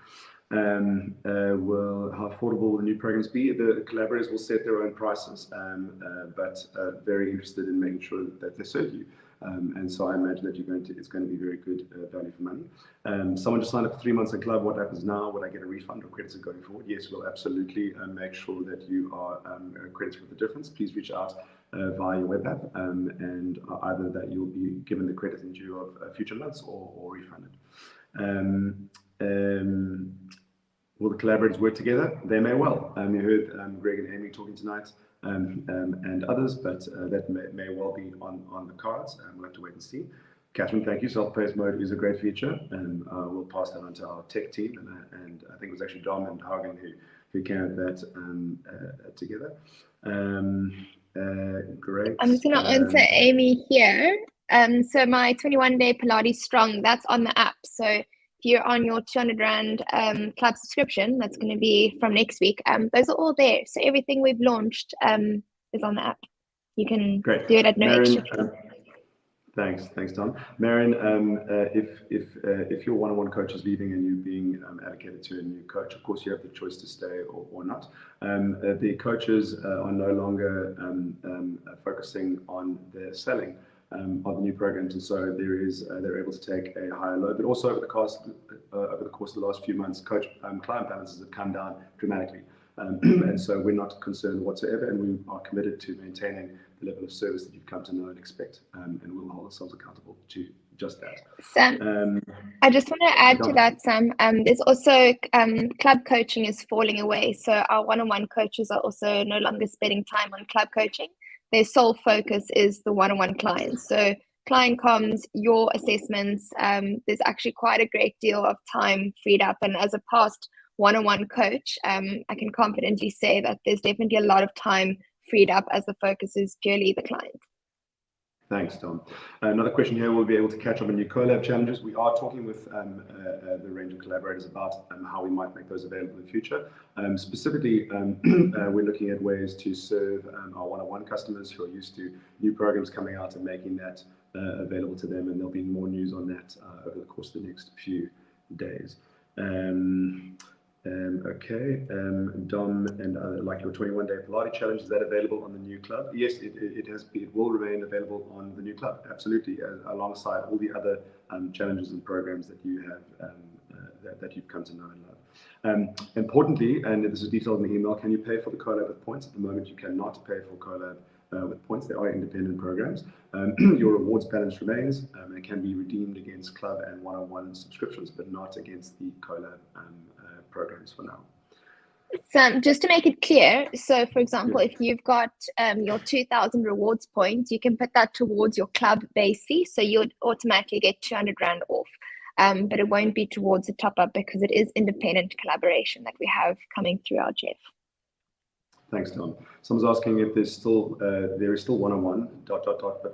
How affordable will the new programs be? The collaborators will set their own prices, but very interested in making sure that they serve you. And so I imagine that it's going to be very good value for money. Someone just signed up for 3 months in Club. What happens now? Would I get a refund or credits going forward? Yes, we'll absolutely make sure that you are credited for the difference. Please reach out via your web app, and either that you'll be given the credit in due of future months or refunded. Will the collaborators work together? They may well. You heard Greg and Amy talking tonight, and others, but that may well be on the cards. We'll have to wait and see. Catherine, thank you. Self-paced mode is a great feature, and we'll pass that on to our tech team. And I think it was actually Dom and Hagen who carried that together. Great. I'm just going to answer Amy here. So my 21-day Pilates Strong, that's on the app. So you're on your 200 Rand club subscription, that's going to be from next week. Those are all there. So everything we've launched is on the app. You can do it at no extra fee. Thanks, Tom. Marion, if your one-on-one coach is leaving and you're being allocated to a new coach, of course you have the choice to stay or not. The coaches are no longer focusing on their selling of the new programs, and so they're able to take a higher load. But also over the course of the last few months, client balances have come down dramatically. And so we're not concerned whatsoever, and we are committed to maintaining the level of service that you've come to know and expect, and we'll hold ourselves accountable to just that. Sam, I just want to add to that, Sam. There's also club coaching is falling away, so our one-on-one coaches are also no longer spending time on club coaching. Their sole focus is the one-on-one clients. So client comms, your assessments, there's actually quite a great deal of time freed up, and as a past one-on-one coach, I can confidently say that there's definitely a lot of time freed up as the focus is purely the client. Thanks, Tom. Another question here, we'll be able to catch up on new collab challenges. We are talking with the range of collaborators about how we might make those available in the future. Specifically, we're looking at ways to serve our one-on-one customers who are used to new programs coming out and making that available to them, and there'll be more news on that over the course of the next few days. Dom, and like your 21-day Pilates challenge, is that available on the new club? Yes, it will remain available on the new club, absolutely, alongside all the other challenges and programs that you have that you've come to know and love. Importantly, and this is detailed in the email, can you pay for the collab with points? At the moment, you cannot pay for collab with points. They are independent programs. Your rewards balance remains and can be redeemed against club and one-on-one subscriptions, but not against the collab programs for now. So just to make it clear, so for example, if you've got your 2,000 rewards points, you can put that towards your club base fee, so you'd automatically get 200 Rand off. But it won't be towards the top up because it is independent collaboration that we have coming through our Jeff. Thanks, Tom. Someone's asking if there is still one-on-one ... but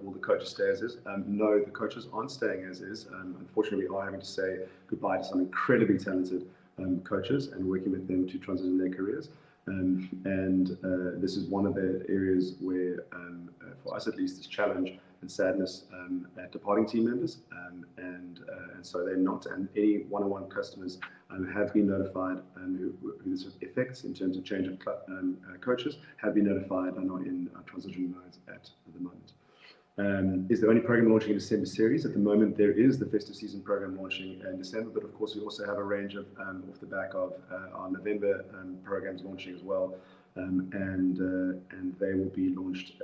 will the coaches stay as is? No, the coaches aren't staying as is. Unfortunately, we are having to say goodbye to some incredibly talented coaches and working with them to transition their careers. This is one of the areas where, for us at least, is challenge and sadness at departing team members, and so they're not, and any one-on-one customers have been notified who this affects in terms of change of coaches, have been notified and are in transition modes at the moment. Is there any program launching in December series? At the moment, there is the festive season program launching in December, but of course we also have a range of, off the back of our November programs launching as well, and they will be launched.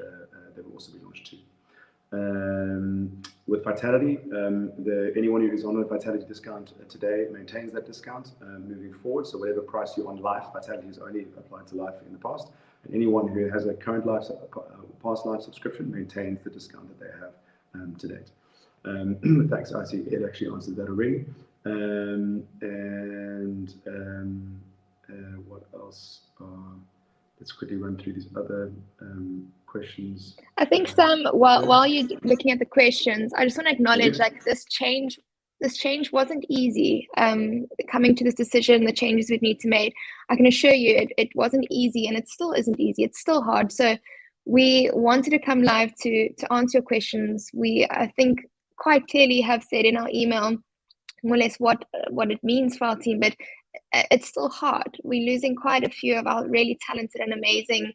They will also be launched too. With Vitality, anyone who is on a Vitality discount today maintains that discount moving forward. So whatever price you're on Life, Vitality has only applied to Life in the past. And anyone who has a current Life, past Life subscription maintains the discount that they have to date. Thanks, I see Ed actually answered that already. What else? Let's quickly run through these other questions. I think, Sam, while you're looking at the questions, I just want to acknowledge like this change wasn't easy. Coming to this decision, the changes we'd need to make, I can assure you it wasn't easy, and it still isn't easy. It's still hard. So we wanted to come live to answer your questions. We, I think, quite clearly have said in our email more or less what it means for our team, but it's still hard. We're losing quite a few of our really talented and amazing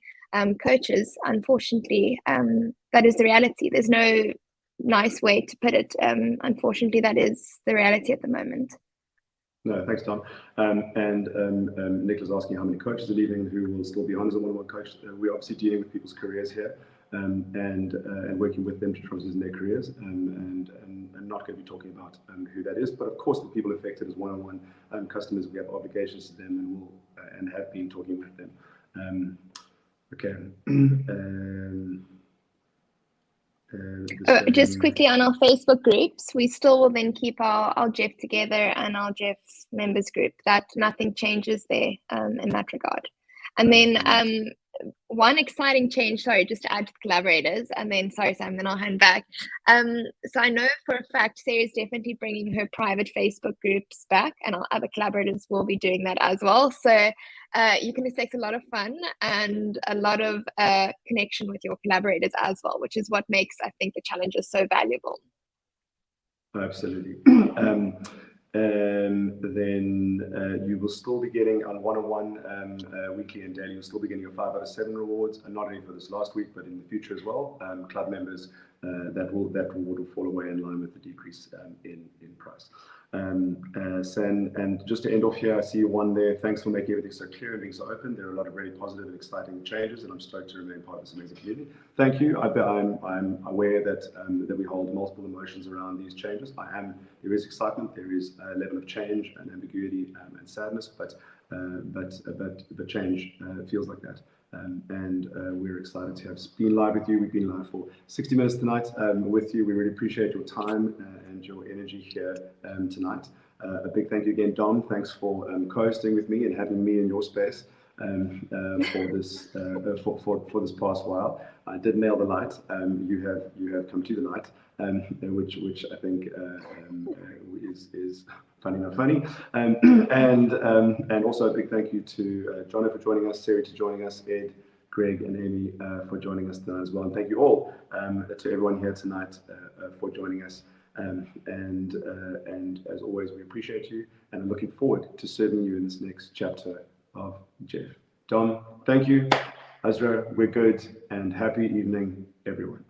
coaches. Unfortunately, that is the reality. There's no nice way to put it. Unfortunately, that is the reality at the moment. No, thanks, Tom. Nicholas asking how many coaches are leaving, who will still be on as a one-on-one coach. We're obviously dealing with people's careers here, and working with them to transition their careers, and not going to be talking about who that is. But of course, the people affected as one-on-one customers, we have obligations to them, and will and have been talking with them. Just quickly on our Facebook groups, we still will then keep our Jeff Together and our Jeff's members group. That nothing changes there in that regard. And then one exciting change, sorry, just to add to the collaborators, and then, sorry, Sam, then I'll hand back. So I know for a fact Sarah's definitely bringing her private Facebook groups back, and our other collaborators will be doing that as well. So you can expect a lot of fun and a lot of connection with your collaborators as well, which is what makes, I think, the challenges so valuable. Absolutely. Then you will still be getting on one-on-one weekly and daily. You'll still be getting your 5 out of 7 rewards, and not only for this last week, but in the future as well. Club members, that reward will fall away in line with the decrease in price. And just to end off here, I see one there. Thanks for making everything so clear and being so open. There are a lot of really positive and exciting changes, and I'm stoked to remain part of this amazing community. Thank you. I'm aware that that we hold multiple emotions around these changes. There is excitement, there is a level of change and ambiguity and sadness, but change feels like that. And we're excited to have been live with you. We've been live for 60 minutes tonight with you. We really appreciate your time and your energy here tonight. A big thank you again, Dom. Thanks for co-hosting with me and having me in your space for this past while. I did nail the light. You have come to the light, which I think is funny not funny. And also a big thank you to Jono for joining us, Sarah for joining us, Ed, Greg, and Amy for joining us tonight as well. And thank you all to everyone here tonight for joining us. And as always, we appreciate you, and I'm looking forward to serving you in this next chapter of Jeff. Dom, thank you. Azra, we're good, and happy evening, everyone.